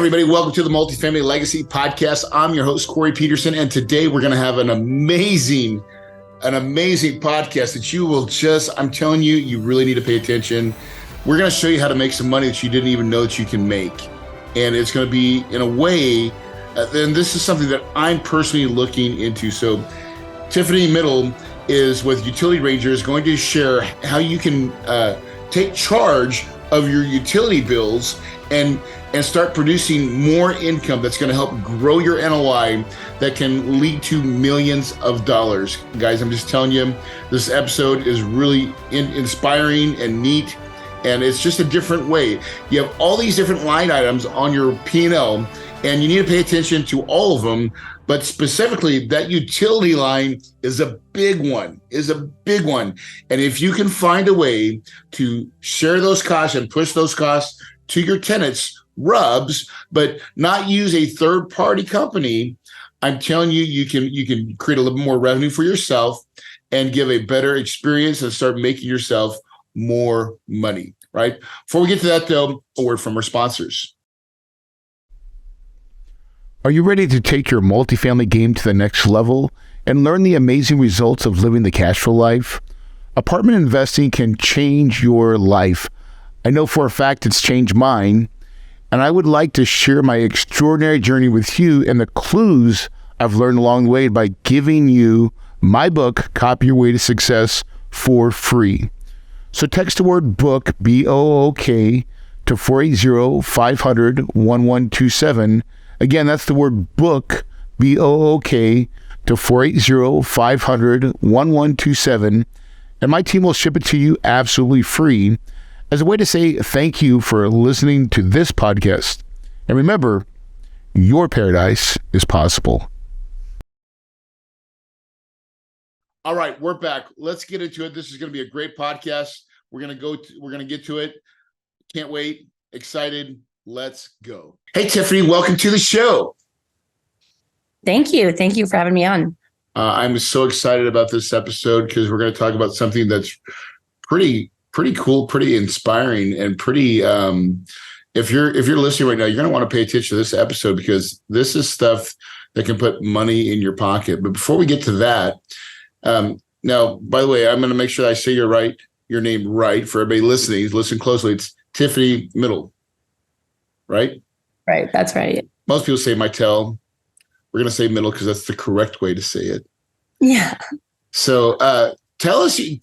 everybody. Welcome to the Multifamily Legacy Podcast. I'm your host, Corey Peterson, and today we're going to have an amazing podcast that you will I'm telling you, you really need to pay attention. We're going to show you how to make some money that you didn't even know that you can make. And it's going to be in a way, and this is something that I'm personally looking into. So Tiffany Mittal is with Utility Rangers going to share how you can take charge of your utility bills and start producing more income that's going to help grow your NOI that can lead to millions of dollars. Guys, I'm just telling you, this episode is really inspiring and neat, and it's just a different way. You have all these different line items on your P&L, and you need to pay attention to all of them, but specifically that utility line is a big one. And if you can find a way to share those costs and push those costs to your tenants, RUBS, but not use a third-party company, I'm telling you, you can create a little more revenue for yourself and give a better experience and start making yourself more money, right? Before we get to that, though, a word from our sponsors. Are you ready to take your multifamily game to the next level and learn the amazing results of living the cash flow life? Apartment investing can change your life. I know for a fact it's changed mine, and I would like to share my extraordinary journey with you and the clues I've learned along the way by giving you my book, Copy Your Way to Success, for free. So text the word book, B-O-O-K, to 480-500-1127. Again, that's the word book, B-O-O-K, to 480-500-1127. And my team will ship it to you absolutely free as a way to say thank you for listening to this podcast. And remember, your paradise is possible. All right, we're back. Let's get into it. This is going to be a great podcast. We're going to get to it. Can't wait. Excited. Let's go. Hey, Tiffany, welcome to the show. Thank you. Thank you for having me on. I'm so excited about this episode because we're going to talk about something that's pretty cool, pretty inspiring, and pretty. If you're listening right now, you're going to want to pay attention to this episode because this is stuff that can put money in your pocket. But before we get to that, now, by the way, I'm going to make sure I say your name right for everybody listening. Listen closely. It's Tiffany Mittal, right? Right. That's right. Most people say Mittal. We're going to say Mittal because that's the correct way to say it. Yeah. So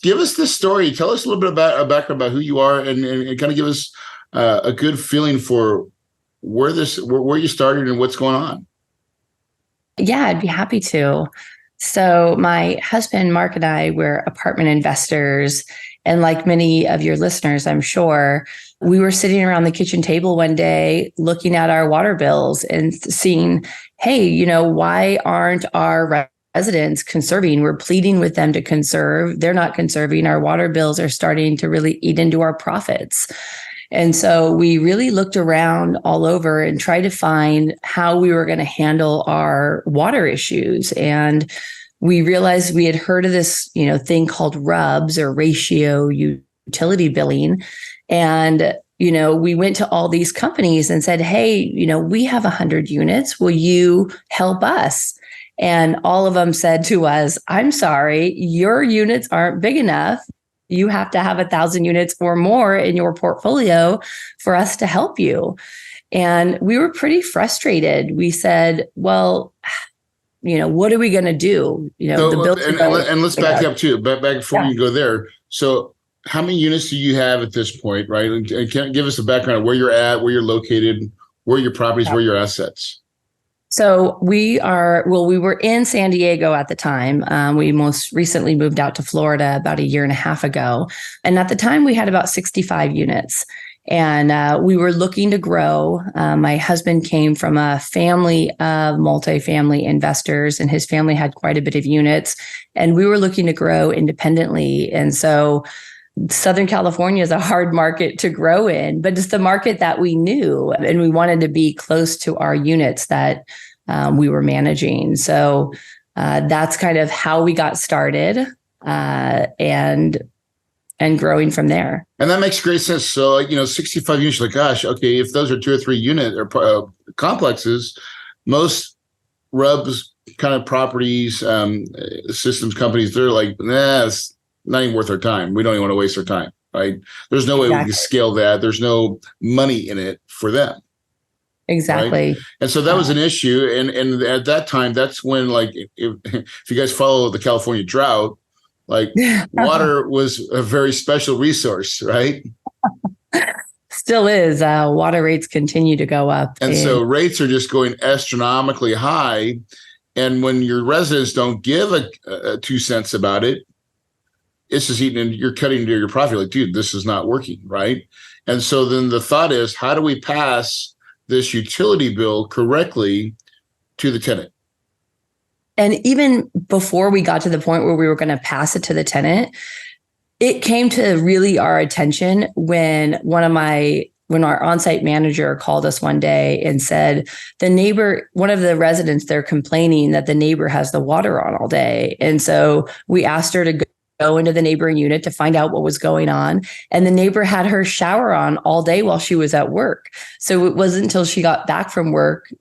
give us this story. Tell us a little bit about a background about who you are and kind of give us a good feeling for where you started and what's going on. Yeah, I'd be happy to. So my husband, Mark, and I, we're apartment investors. And like many of your listeners, I'm sure, we were sitting around the kitchen table one day looking at our water bills and seeing, hey, why aren't our residents conserving? We're pleading with them to conserve. They're not conserving. Our water bills are starting to really eat into our profits. And so we really looked around all over and tried to find how we were going to handle our water issues. And we realized we had heard of this, thing called RUBS, or ratio utility billing. And, we went to all these companies and said, hey, we have 100 units. Will you help us? And all of them said to us, I'm sorry, your units aren't big enough. You have to have 1,000 units or more in your portfolio for us to help you. And we were pretty frustrated. We said, well, what are we going to do? And let's back up too. Back before you go there. So how many units do you have at this point, right? And can give us a background of where you're at, where you're located, where your properties, where your assets. So we were in San Diego at the time. We most recently moved out to Florida about a year and a half ago. And at the time we had about 65 units. And we were looking to grow. My husband came from a family of multifamily investors, and his family had quite a bit of units. And we were looking to grow independently. And so Southern California is a hard market to grow in, but it's the market that we knew, and we wanted to be close to our units that we were managing. So that's kind of how we got started. And and growing from there. And that makes great sense. So, 65 units, like, gosh, okay, if those are 2 or 3 unit or complexes, most RUBS kind of properties, systems companies, they're like, it's not even worth our time. We don't even want to waste our time, right? There's no way we can scale that. There's no money in it for them. Exactly. Right? And so that was an issue. And at that time, that's when, like, if you guys follow the California drought, like water was a very special resource, right? Still is. Water rates continue to go up. And so rates are just going astronomically high. And when your residents don't give a 2 cents about it, it's just eating, you're cutting into your profit. Like, dude, this is not working, right? And so then the thought is, how do we pass this utility bill correctly to the tenant? And even before we got to the point where we were going to pass it to the tenant, it came to really our attention when when our on-site manager called us one day and said, one of the residents, they're complaining that the neighbor has the water on all day. And so we asked her to go into the neighboring unit to find out what was going on. And the neighbor had her shower on all day while she was at work. So it wasn't until she got back from work,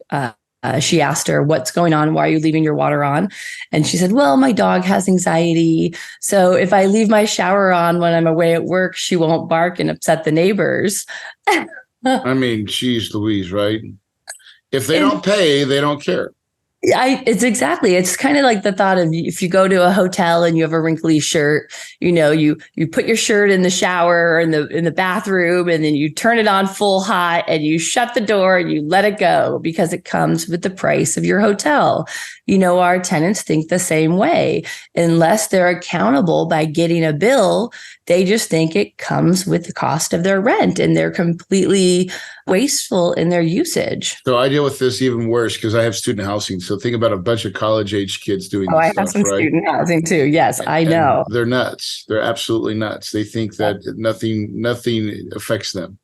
she asked her, what's going on? Why are you leaving your water on? And she said, well, my dog has anxiety. So if I leave my shower on when I'm away at work, she won't bark and upset the neighbors. I mean, geez Louise, right? If they don't pay, they don't care. It's kind of like the thought of if you go to a hotel and you have a wrinkly shirt, you put your shirt in the shower or in the bathroom, and then you turn it on full hot and you shut the door and you let it go because it comes with the price of your hotel. Our tenants think the same way. Unless they're accountable by getting a bill, they just think it comes with the cost of their rent, and they're completely wasteful in their usage. So I deal with this even worse because I have student housing. So think about a bunch of college-age kids doing this I stuff, have some right? student housing too. Yes, I know. And they're nuts. They're absolutely nuts. They think that nothing affects them.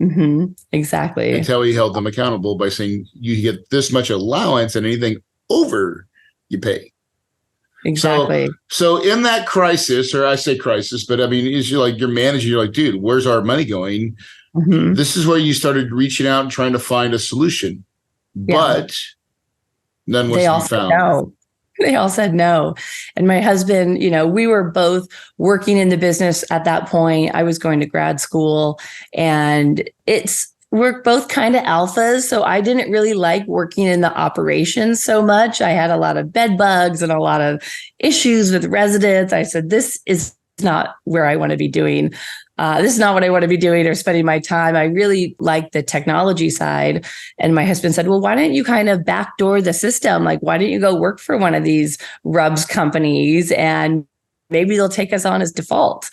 Mm-hmm. Exactly. Until we held them accountable by saying you get this much allowance and anything over you pay. Exactly. So in that crisis, or I say crisis, but I mean, is you're managing, you're like, dude, where's our money going? Mm-hmm. This is where you started reaching out and trying to find a solution, but none was to be found. No. They all said no. And my husband, we were both working in the business at that point. I was going to grad school, and we're both kind of alphas. So I didn't really like working in the operations so much. I had a lot of bed bugs and a lot of issues with residents. I said, this is not where I want to be doing. This is not what I want to be doing or spending my time. I really like the technology side. And my husband said, well, why don't you kind of backdoor the system? Like, why don't you go work for one of these RUBS companies and maybe they'll take us on as default?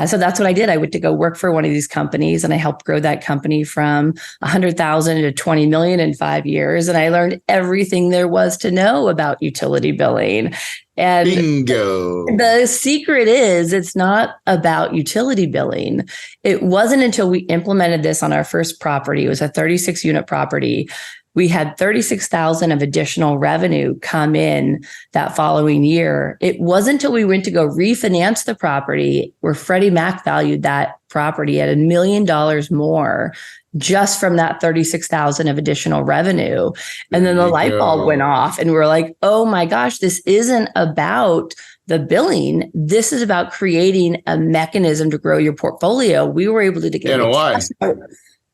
So that's what I did. I went to go work for one of these companies, and I helped grow that company from 100,000 to 20 million in 5 years. And I learned everything there was to know about utility billing. And bingo. The secret is it's not about utility billing. It wasn't until we implemented this on our first property. It was a 36 unit property. We had 36,000 of additional revenue come in that following year. It wasn't until we went to go refinance the property where Freddie Mac valued that property at $1 million more just from that 36,000 of additional revenue. And then the light bulb went off, and we're like, oh my gosh, this isn't about the billing. This is about creating a mechanism to grow your portfolio. We were able to get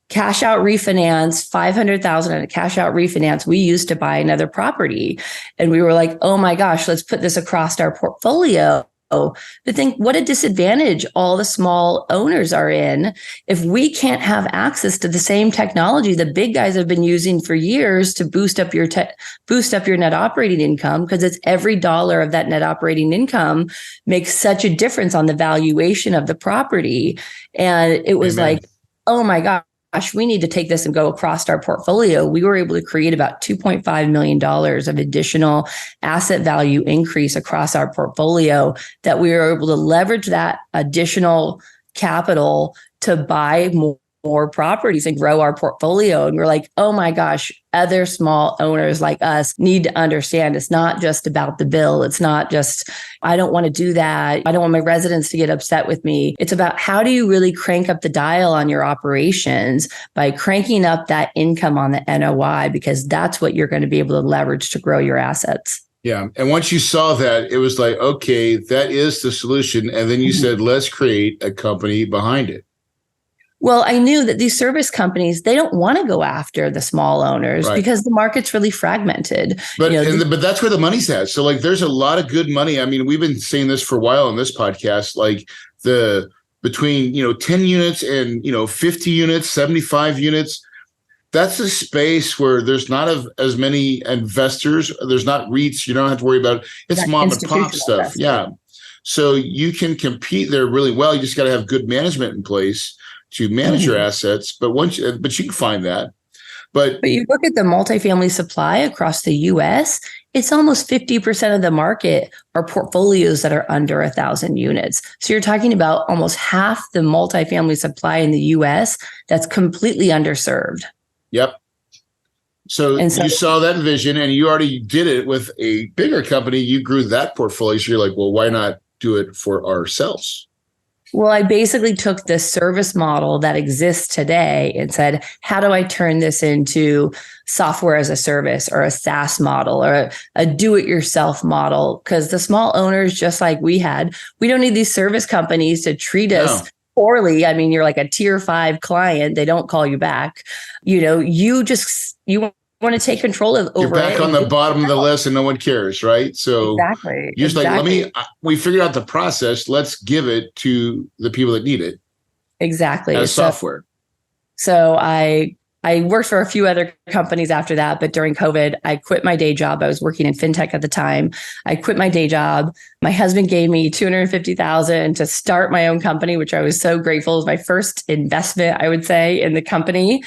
cash out refinance, 500,000 on a cash out refinance we used to buy another property. And we were like, oh my gosh, let's put this across our portfolio. To think what a disadvantage all the small owners are in if we can't have access to the same technology the big guys have been using for years to boost up your net operating income, because it's every dollar of that net operating income makes such a difference on the valuation of the property. And it was like, oh my gosh, we need to take this and go across our portfolio. We were able to create about $2.5 million of additional asset value increase across our portfolio that we were able to leverage that additional capital to buy more more properties and grow our portfolio. And we're like, oh my gosh, other small owners like us need to understand it's not just about the bill. It's not just, I don't want to do that. I don't want my residents to get upset with me. It's about how do you really crank up the dial on your operations by cranking up that income on the NOI, because that's what you're going to be able to leverage to grow your assets. Yeah. And once you saw that, it was like, okay, that is the solution. And then you said, let's create a company behind it. Well, I knew that these service companies, they don't want to go after the small owners because the market's really fragmented. But but that's where the money's at. So like there's a lot of good money. I mean, we've been saying this for a while on this podcast, like between 10 units and 50 units, 75 units. That's a space where there's not as many investors. There's not REITs. You don't have to worry about it. It's mom and pop stuff. Investment. Yeah. So you can compete there really well. You just got to have good management in place to manage your assets. But you can find that. But you look at the multifamily supply across the US, it's almost 50% of the market are portfolios that are under 1,000 units. So you're talking about almost half the multifamily supply in the US that's completely underserved. Yep. So you saw that vision and you already did it with a bigger company. You grew that portfolio. So you're like, well, why not do it for ourselves? Well, I basically took this service model that exists today and said, how do I turn this into software as a service or a SaaS model or a do-it-yourself model? Because the small owners, just like we don't need these service companies to treat us poorly. I mean, you're like a tier 5 client. They don't call you back. You want to take control of over. You're back on the bottom of the list and no one cares, right? So you're like, we figured out the process. Let's give it to the people that need it. Exactly. As software. So I worked for a few other companies after that, but during COVID, I quit my day job. I was working in fintech at the time. I quit my day job. My husband gave me $250,000 to start my own company, which I was so grateful. It was my first investment, I would say, in the company.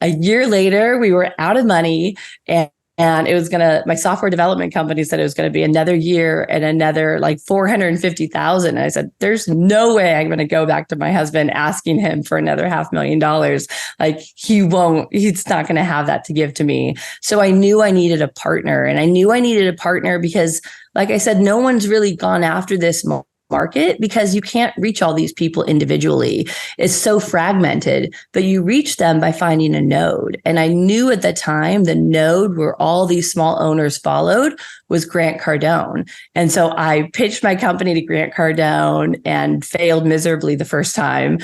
A year later, we were out of money and it was my software development company said it was going to be another year and another like $450,000. And I said, there's no way I'm going to go back to my husband asking him for another $500,000. Like he's not going to have that to give to me. So I knew I needed a partner, and I knew I needed a partner because, like I said, no one's really gone after this market because you can't reach all these people individually. It's so fragmented, but you reach them by finding a node. And I knew at the time the node where all these small owners followed was Grant Cardone. And so I pitched my company to Grant Cardone and failed miserably the first time,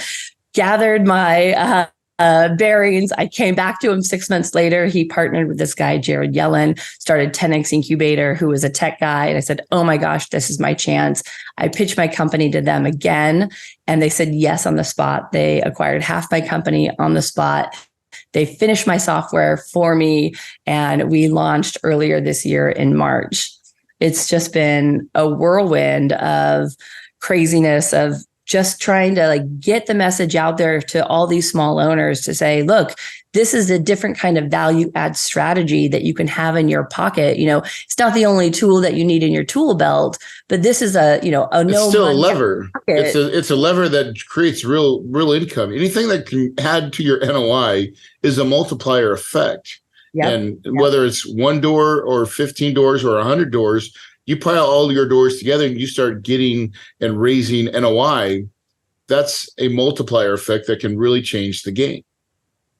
gathered my bearings. I came back to him 6 months later. He partnered with this guy, Jared Yellen, started 10X Incubator, who was a tech guy. And I said, oh my gosh, this is my chance. I pitched my company to them again. And they said yes on the spot. They acquired half my company on the spot. They finished my software for me. And we launched earlier this year in March. It's just been a whirlwind of craziness, of just trying to get the message out there to all these small owners to say, look, this is a different kind of value add strategy that you can have in your pocket. It's not the only tool that you need in your tool belt, but this is it's still a lever. It's a lever that creates real income. Anything that can add to your NOI is a multiplier effect. And whether it's one door or 15 doors or 100 doors, you pile all your doors together and you start getting and raising NOI, that's a multiplier effect that can really change the game.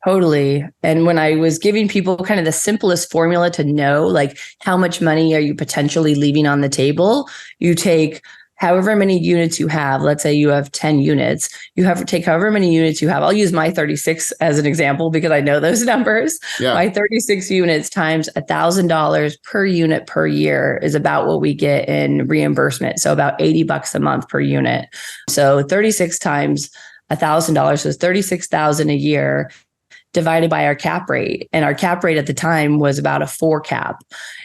Totally. And when I was giving people kind of the simplest formula to know, how much money are you potentially leaving on the table, you take however many units you have. Let's say you have 10 units. You have to take however many units you have. I'll use my 36 as an example because I know those numbers. Yeah. My 36 units times $1,000 per unit per year is about what we get in reimbursement. So about $80 a month per unit. So 36 times $1,000 is $36,000 a year divided by our cap rate. And our cap rate at the time was about a 4 cap.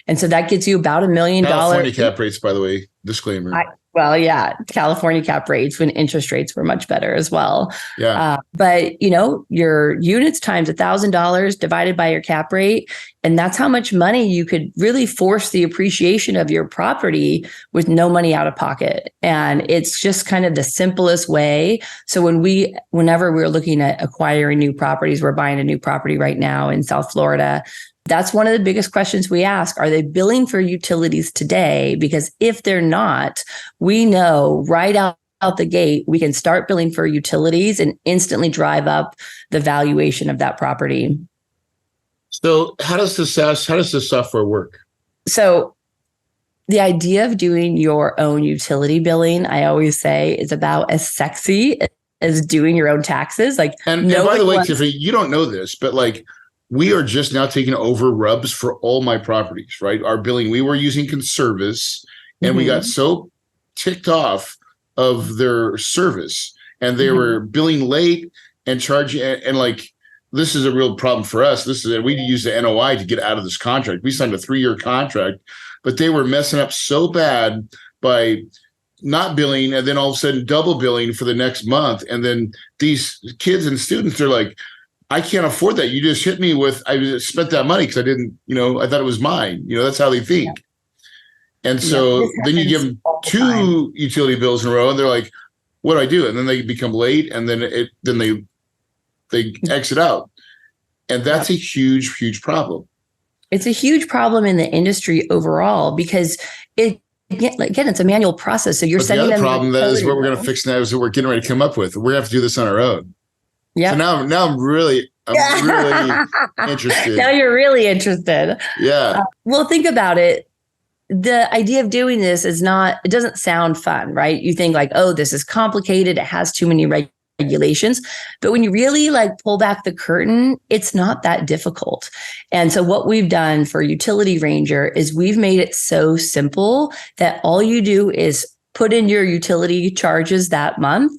And so that gets you about $1 million. California cap rates, by the way, disclaimer. Well, yeah, California cap rates when interest rates were much better as well. Yeah. But your units times $1,000 divided by your cap rate, and that's how much money you could really force the appreciation of your property with no money out of pocket. And it's just kind of the simplest way. So whenever we're looking at acquiring new properties, we're buying a new property right now in South Florida. That's one of the biggest questions we ask. Are they billing for utilities today? Because if they're not, we know right out the gate, we can start billing for utilities and instantly drive up the valuation of that property. So how does the software work? So the idea of doing your own utility billing, I always say, is about as sexy as doing your own taxes. And by the way, Tiffany, you don't know this, but we are just now taking over RUBS for all my properties, right? Our billing, we were using Conservice, and we got so ticked off of their service, and they were billing late and charging, and this is a real problem for us. We use the NOI to get out of this contract. We signed a 3-year contract, but they were messing up so bad by not billing and then all of a sudden double billing for the next month. And then these kids and students are like, I can't afford that. You just hit me with, I spent that money because I didn't, I thought it was mine. That's how they think. Yeah. And so then you give them 2 utility bills in a row and they're like, what do I do? And then they become late and then they exit out. And that's a huge, huge problem. It's a huge problem in the industry overall because again, it's a manual process. So you're sending them. The other problem that is what we're going to fix now is what we're getting ready to come up with. We're going to have to do this on our own. Yeah. So now I'm really interested. Now you're really interested. Yeah. Well, think about it. The idea of doing this it doesn't sound fun, right? You think oh, this is complicated. It has too many regulations. But when you really pull back the curtain, it's not that difficult. And so what we've done for Utility Ranger is we've made it so simple that all you do is put in your utility charges that month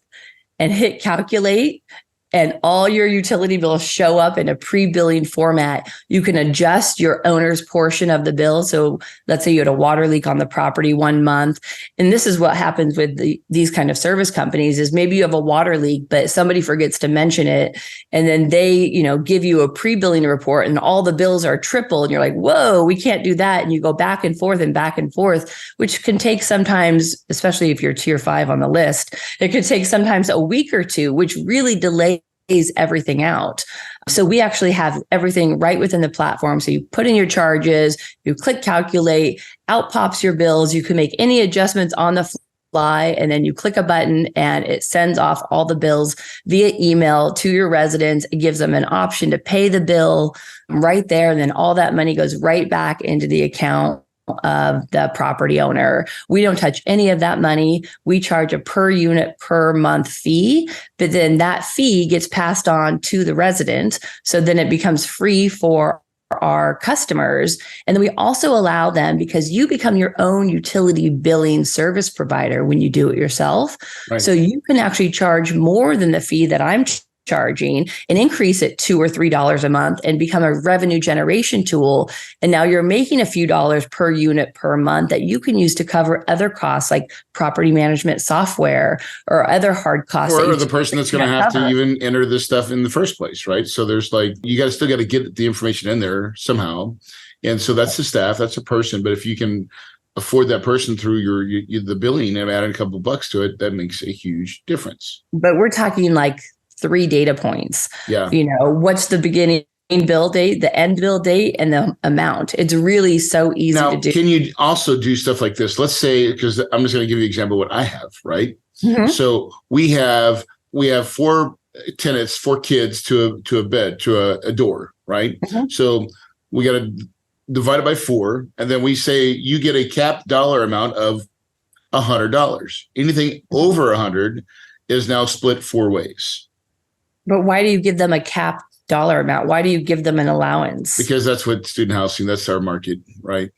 and hit calculate. And all your utility bills show up in a pre-billing format. You can adjust your owner's portion of the bill. So let's say you had a water leak on the property 1 month. And this is what happens with these kind of service companies is maybe you have a water leak, but somebody forgets to mention it. And then they, give you a pre-billing report and all the bills are triple. And you're like, whoa, we can't do that. And you go back and forth, which can take sometimes, especially if you're tier 5 on the list, it could take sometimes a week or 2, which really delays everything out. So we actually have everything right within the platform. So you put in your charges, you click calculate, out pops your bills. You can make any adjustments on the fly, and then you click a button and it sends off all the bills via email to your residents. It gives them an option to pay the bill right there. And then all that money goes right back into the account of the property owner. We don't touch any of that money. We charge a per unit per month fee, but then that fee gets passed on to the resident. So then it becomes free for our customers. And then we also allow them, because you become your own utility billing service provider when you do it yourself. Right. So you can actually charge more than the fee that I'm charging and increase it $2 or $3 a month and become a revenue generation tool. And now you're making a few dollars per unit per month that you can use to cover other costs like property management software or other hard costs. Or the person that's going to have to even enter this stuff in the first place, right? So there's you still got to get the information in there somehow. And so that's the staff, that's a person. But if you can afford that person through the billing and add a couple of bucks to it, that makes a huge difference. But we're talking 3 data points. Yeah. What's the beginning bill date, the end bill date, and the amount. It's really so easy to do. Can you also do stuff like this? Let's say, because I'm just going to give you an example of what I have, right? Mm-hmm. So we have 4 tenants, 4 kids to a bed, to a door, right? Mm-hmm. So we got to divide it by 4. And then we say you get a capped dollar amount of $100. Anything over 100 is now split 4 ways. But why do you give them a capped dollar amount? Why do you give them an allowance? Because that's what student housing, that's our market, right?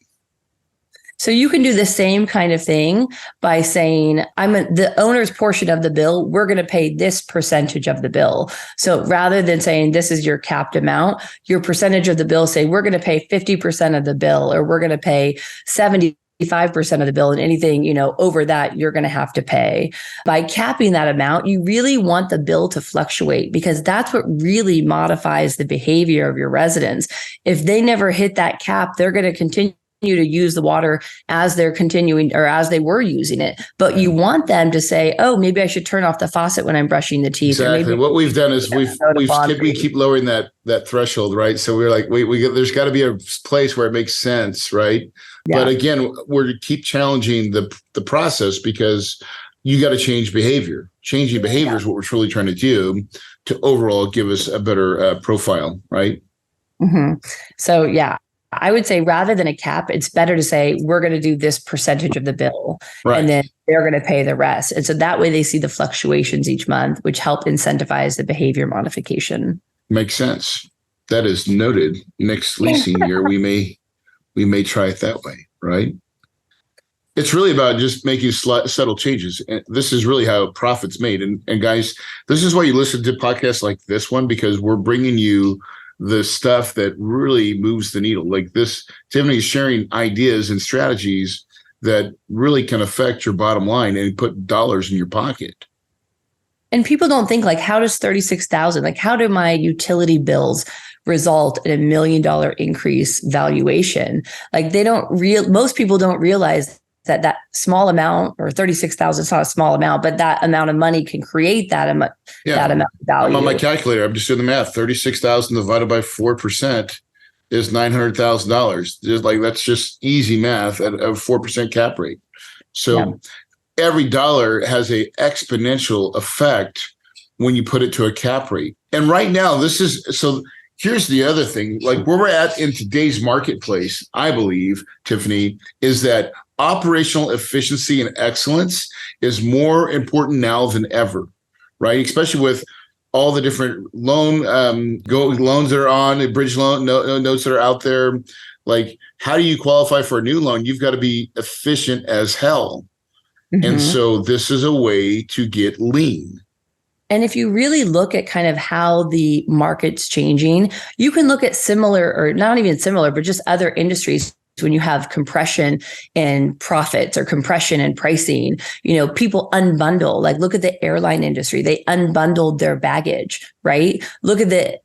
So you can do the same kind of thing by saying, the owner's portion of the bill, we're going to pay this percentage of the bill. So rather than saying this is your capped amount, your percentage of the bill, say we're going to pay 50% of the bill, or we're going to pay 70% 75% of the bill, and anything, over that, you're going to have to pay. By capping that amount, you really want the bill to fluctuate, because that's what really modifies the behavior of your residents. If they never hit that cap, they're going to continue to use the water as they're continuing, or as they were using it. But you want them to say, oh, maybe I should turn off the faucet when I'm brushing the teeth. Exactly. Or maybe what we've done is we keep lowering that threshold, right? So we're like, there's got to be a place where it makes sense, right? Yeah. But again, we're keep challenging the process, because you got to change behavior. Changing behavior is what we're truly trying to do to overall give us a better profile, right? Mm-hmm. So yeah, I would say rather than a cap, it's better to say we're going to do this percentage of the bill, right, and then they're going to pay the rest. And so that way they see the fluctuations each month, which help incentivize the behavior modification. Makes sense. That is noted. Next leasing year, we may try it that way, right? It's really about just making subtle changes. And this is really how profit's made. And guys, this is why you listen to podcasts like this one, because we're bringing you the stuff that really moves the needle. Like this, Tiffany is sharing ideas and strategies that really can affect your bottom line and put dollars in your pocket. And people don't think, like, how does $36,000, like, how do my utility bills result in $1 million increase valuation? Like, most people don't realize that small amount, or 36,000, it's not a small amount, but that amount of money can create that amount of value. I'm on my calculator. I'm just doing the math. 36,000 divided by 4% is $900,000. Like, that's just easy math at a 4% cap rate. So every dollar has a exponential effect when you put it to a cap rate. And right now, here's the other thing, like where we're at in today's marketplace, I believe, Tiffany, is that operational efficiency and excellence is more important now than ever, right? Especially with all the different loans that are on, the bridge loan notes that are out there. Like, how do you qualify for a new loan? You've got to be efficient as hell. Mm-hmm. And so this is a way to get lean. And if you really look at kind of how the market's changing, you can look at similar, or not even similar, but just other industries. When you have compression in profits or compression in pricing, people unbundle. Like, look at the airline industry. They unbundled their baggage, right? Look at the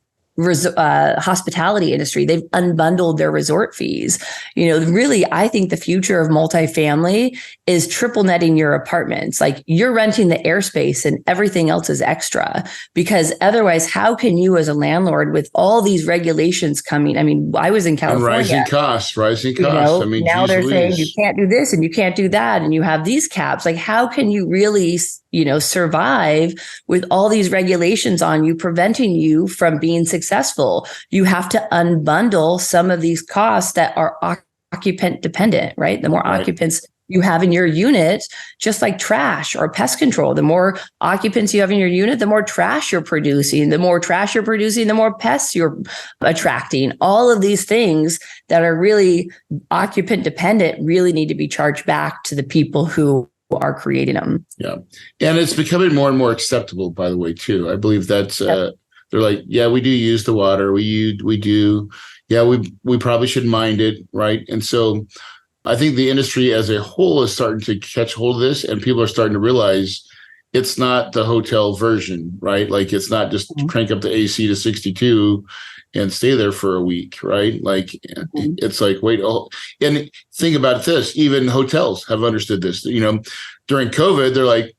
hospitality industry. They've unbundled their resort fees. Really, I think the future of multifamily is triple netting your apartments. Like, you're renting the airspace and everything else is extra, because otherwise, how can you as a landlord, with all these regulations coming? I mean, I was in California. And rising costs. I mean, now they're saying you can't do this and you can't do that, and you have these caps. Like, how can you really survive with all these regulations on you, preventing you from being successful? You have to unbundle some of these costs that are occupant dependent, right? The more occupants you have in your unit, just like trash or pest control, the more occupants you have in your unit, the more trash you're producing. The more trash you're producing, the more pests you're attracting. All of these things that are really occupant dependent really need to be charged back to the people who are creating them. Yeah. And it's becoming more and more acceptable, by the way, too. I believe that's, they're like, yeah, we do use the water. We do. Yeah, we probably should mind it. Right. And so I think the industry as a whole is starting to catch hold of this, and people are starting to realize it's not the hotel version, right? Like, it's not just crank up the AC to 62 and stay there for a week, right? Like, it's like, and think about this, even hotels have understood this. During COVID, they're like,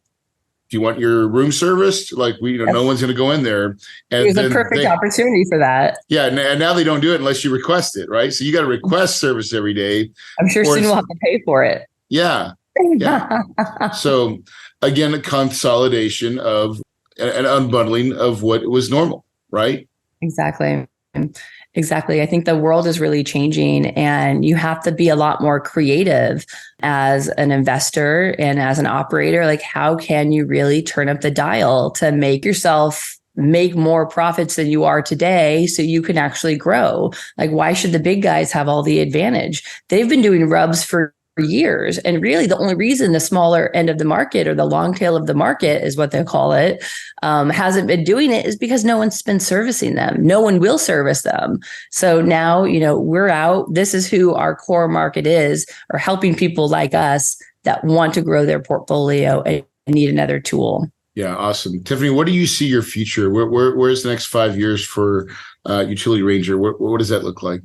do you want your room serviced? Like, no one's going to go in there. And it was a perfect opportunity for that. Yeah. And now they don't do it unless you request it, right? So you got to request service every day. I'm sure soon we'll have to pay for it. Yeah. Yeah. So again, a consolidation of an unbundling of what was normal, right? Exactly. I think the world is really changing, and you have to be a lot more creative as an investor and as an operator. Like, how can you really turn up the dial to make yourself make more profits than you are today so you can actually grow? Like, why should the big guys have all the advantage? They've been doing rubs for years. And really the only reason the smaller end of the market, or the long tail of the market is what they call it, hasn't been doing it is because no one's been servicing them. No one will service them. So now, we're out. This is who our core market is, or helping people like us that want to grow their portfolio and need another tool. Yeah, awesome. Tiffany, what do you see your future? Where's the next 5 years for Utility Ranger? What does that look like?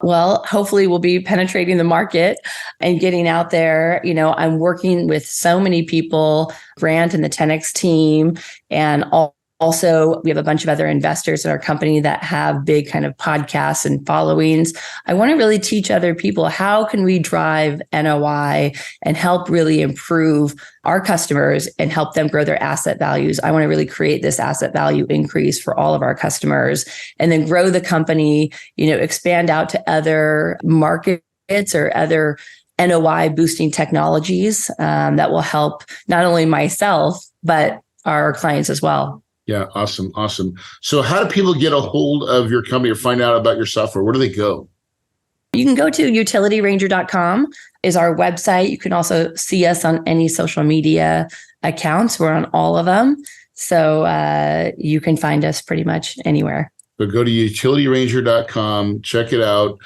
Well, hopefully we'll be penetrating the market and getting out there. I'm working with so many people, Grant and the 10X team, and also we have a bunch of other investors in our company that have big kind of podcasts and followings. I want to really teach other people, how can we drive NOI and help really improve our customers and help them grow their asset values. I want to really create this asset value increase for all of our customers, and then grow the company, expand out to other markets or other NOI boosting technologies that will help not only myself, but our clients as well. Yeah, awesome. So how do people get a hold of your company or find out about your software? Where do they go? You can go to utilityranger.com is our website. You can also see us on any social media accounts. We're on all of them. So you can find us pretty much anywhere. So go to utilityranger.com, check it out.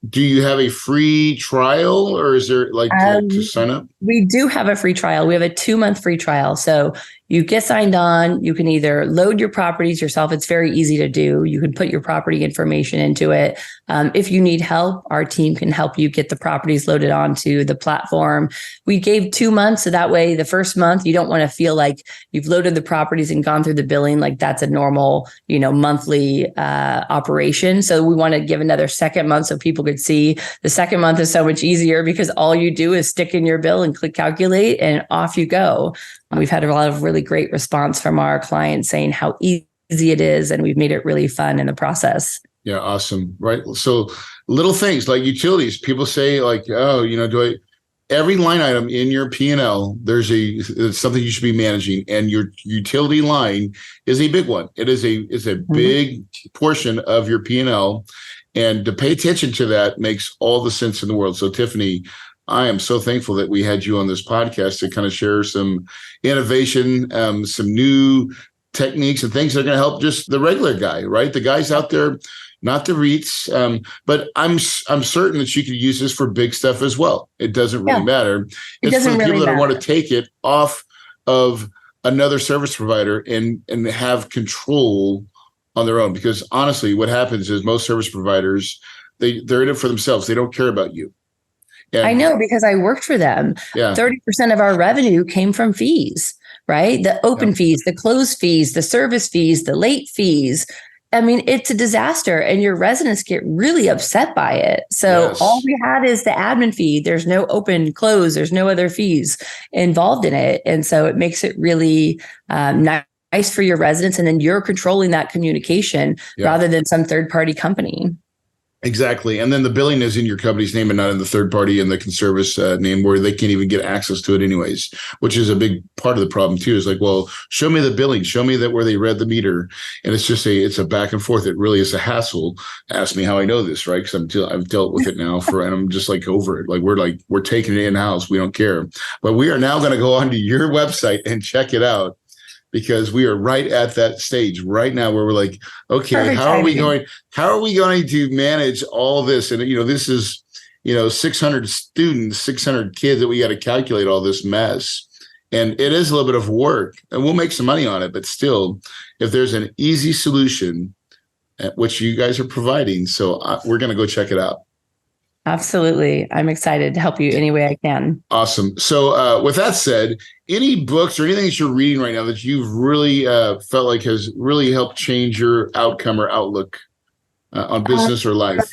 Do you have a free trial, or is there to sign up? We do have a free trial. We have a 2-month free trial. So you get signed on. You can either load your properties yourself. It's very easy to do. You can put your property information into it. If you need help, our team can help you get the properties loaded onto the platform. We gave 2 months. So that way, the first month, you don't want to feel like you've loaded the properties and gone through the billing. Like that's a normal, monthly operation. So we want to give another second month so people could see. The second month is so much easier because all you do is stick in your bill and click calculate and off you go. We've had a lot of really great response from our clients saying how easy it is, and we've made it really fun in the process. Yeah, awesome. Right. So little things like utilities, people say every line item in your P&L, it's something you should be managing, and your utility line is a big one. It is a big portion of your P&L, and to pay attention to that makes all the sense in the world. So Tiffany, I am so thankful that we had you on this podcast to kind of share some innovation, some new techniques and things that are going to help just the regular guy, right? The guys out there, not the REITs, but I'm certain that you could use this for big stuff as well. It doesn't really matter. It's for the people that want to take it off of another service provider and have control on their own. Because honestly, what happens is most service providers, they're in it for themselves. They don't care about you. I know, because I worked for them. Yeah. 30% of our revenue came from fees, right? The open fees, the closed fees, the service fees, the late fees. I mean, it's a disaster, and your residents get really upset by it. So all we had is the admin fee. There's no open, close. There's no other fees involved in it. And so it makes it really nice for your residents. And then you're controlling that communication rather than some third-party company. Exactly. And then the billing is in your company's name and not in the third party and the conservice name, where they can't even get access to it anyways, which is a big part of the problem too. Is like, well, show me the billing, show me that where they read the meter. And it's just it's a back and forth. It really is a hassle. Ask me how I know this, right? Because I've dealt with it now and I'm just over it. We're taking it in-house. We don't care. But we are now going to go onto your website and check it out, because we are right at that stage right now where we're like, okay, Perfect how are we going to manage all this? And, this is, 600 students, 600 kids that we got to calculate all this mess. And it is a little bit of work, and we'll make some money on it. But still, if there's an easy solution, which you guys are providing, so we're going to go check it out. Absolutely. I'm excited to help you any way I can. Awesome. So with that said, any books or anything that you're reading right now that you've really felt like has really helped change your outcome or outlook on business or life?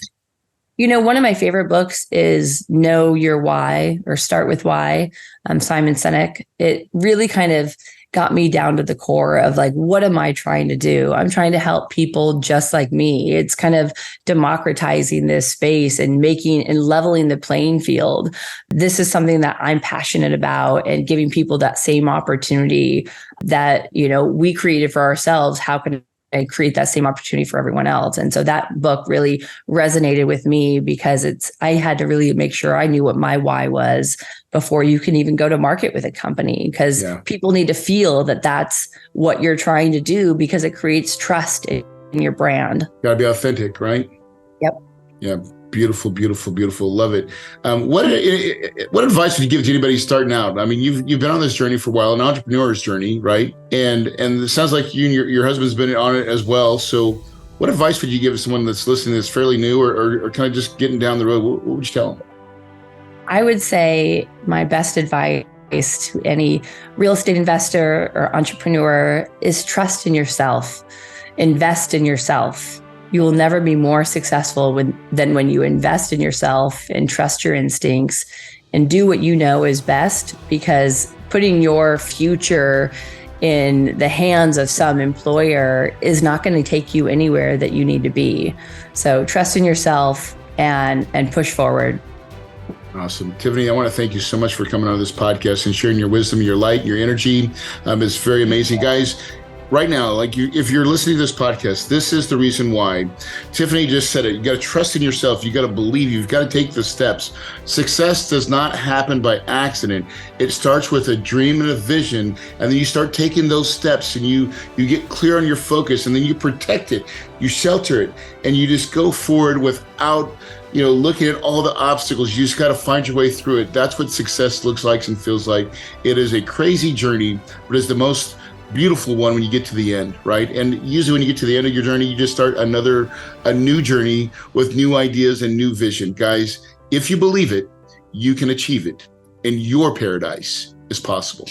One of my favorite books is Know Your Why, or Start With Why, Simon Sinek. It really kind of got me down to the core of what am I trying to do? I'm trying to help people just like me. It's kind of democratizing this space and making and leveling the playing field. This is something that I'm passionate about, and giving people that same opportunity that, we created for ourselves. How can to create that same opportunity for everyone else. And so that book really resonated with me because I had to really make sure I knew what my why was before you can even go to market with a company, because people need to feel that that's what you're trying to do, because it creates trust in your brand. Got to be authentic, right? Yep. Yeah. Beautiful, beautiful, beautiful. Love it. What advice would you give to anybody starting out? I mean, you've been on this journey for a while, an entrepreneur's journey, right? And it sounds like you and your husband's been on it as well. So what advice would you give to someone that's listening that's fairly new or kind of just getting down the road? What would you tell them? I would say my best advice to any real estate investor or entrepreneur is trust in yourself, invest in yourself. You will never be more successful than when you invest in yourself and trust your instincts and do what you know is best, because putting your future in the hands of some employer is not going to take you anywhere that you need to be. So trust in yourself and push forward. Awesome. Tiffany, I want to thank you so much for coming on this podcast and sharing your wisdom, your light, your energy. It's very amazing. Guys, right now, if you're listening to this podcast, this is the reason why. Tiffany just said it. You got to trust in yourself. You got to believe. You've got to take the steps. Success does not happen by accident. It starts with a dream and a vision, and then you start taking those steps, and you get clear on your focus, and then you protect it, you shelter it, and you just go forward without looking at all the obstacles. You just got to find your way through it. That's what success looks like and feels like. It is a crazy journey, but it's the most beautiful one when you get to the end, right? And usually when you get to the end of your journey, you just start a new journey with new ideas and new vision. Guys, if you believe it, you can achieve it, and your paradise is possible.